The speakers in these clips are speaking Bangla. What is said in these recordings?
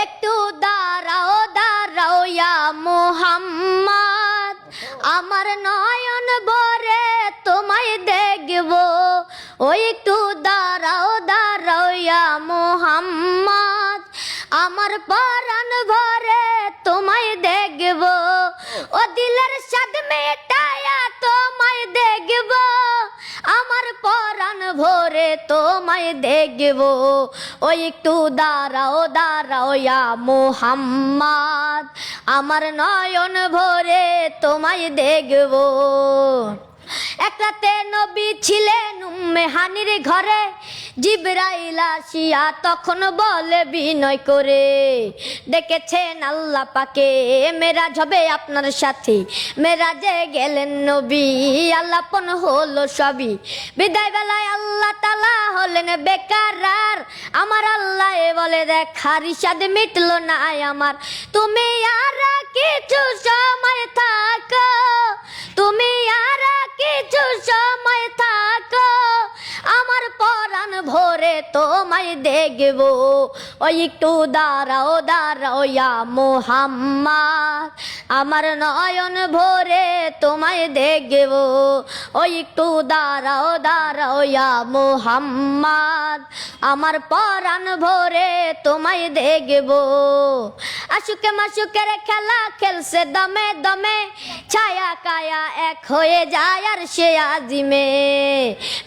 একটু দাঁড়াও দাঁড়াও ইয়া মুহাম্মদ, আমার নয়ন ভরে তোমায় দেখব। ও একটু দাঁড়াও দাঁড়াও ইয়া মুহাম্মদ, আমার পরাণ ভরে তোমায় দেখব। ও দিলের সাদ মেটায়া তোমায় দেখব, আমার পরাণ ভরে তোমায় দেখব। ও একটু দাঁড়াও দাঁড়াও ইয়া মুহাম্মদ, আমার নয়ন ভরে তোমায় দেখব। এক রাতে নবী ছিলেন উম্মে হানির ঘরে, জিবরাইল আসিয়া তখন বলে বিনয় করে, দেখেছেন আল্লাহ পাকে মেরাজ হবে আপনার সাথে। মেরাজে গেলেন নবী, আল্লাপন হলো সবই। বিদায় বেলায় আল্লাহ তাআলা হলেন বেকারার, আমার আল্লাহ বলে দেখার ইশাদ মিটলো না আমার। তুমি আর কিছু সময় থাকো, তুমি আর কিছু সময় থাকো, আমার পরাণ ভরে তোমায় দেখব। ওই একটু দাঁড়াও দাঁড়াও ইয়া মুহাম্মদ, আমার নয়ন ভরে তোমায় দেখব। ওই একটু দাঁড়াও দাঁড়াও ইয়া মুহাম্মদ, আমার পরাণ ভরে তোমায় দেখব। আশুকে মাশুকের খেলা খেলছে দমে দমে, ছায়া কায়া এক হয়ে যায় আর সে আজিমে।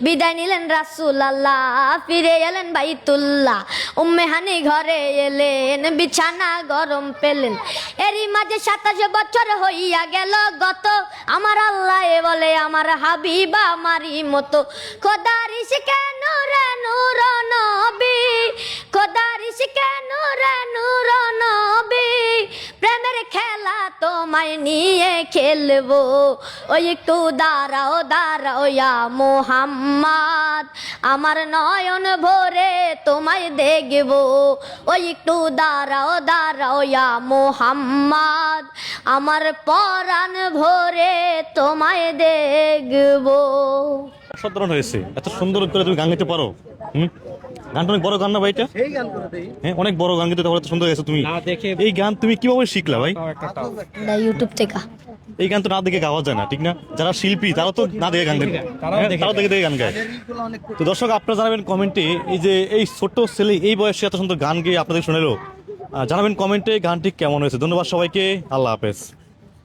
বিদায় নিলেন রাসূল আল্লাহ, ফিরে এলেন বাইতুল্লাহ। উম্মে হানি ঘরে এলেন, বিছানা গরম পেলেন। এরই মাঝে 27 বছর হইয়া গেল গত, আমার আল্লাহ বলে আমার হাবিবা আমারই মতো। খোদার ইশকে নূরে নূর নবী, খোদার ইশকে নূরে নূর নবী, প্রেমের খেলা তোমায় নিয়ে খেলবো। ওই একটু দাঁড়াও দাঁড়াও ইয়া মুহাম্মদ, আমার নয়ন ভরে তোমায় দেখব। ওই একটু দাঁড়াও দাঁড়াও ইয়া মুহাম্মদ, আমার পরাণ ভরে তোমায় দেখব। অসাধারণ হয়েছে, এত সুন্দর করে তুমি গান গাইতে পারো। গানটা অনেক বড় গান না ভাই? এটা হ্যাঁ, অনেক বড় গান গাইতে এত সুন্দর গেছো তুমি। এই গান তুমি কিভাবে শিখলা ভাই? ইউটিউব থেকে। এই গান তো না দেখে গাওয়া যায় না, ঠিক না? যারা শিল্পী তারা তো না দেখে গান গায়, তারাও দেখে দেখে গান গায়। তো দর্শক, আপনারা জানাবেন কমেন্টে, এই যে এই ছোট্ট ছেলে এই বয়সে এত সুন্দর গান গেয়ে আপনাদের শোনালো, জানাবেন কমেন্টে গানটি কেমন হয়েছে। ধন্যবাদ সবাইকে, আল্লাহ হাফেজ।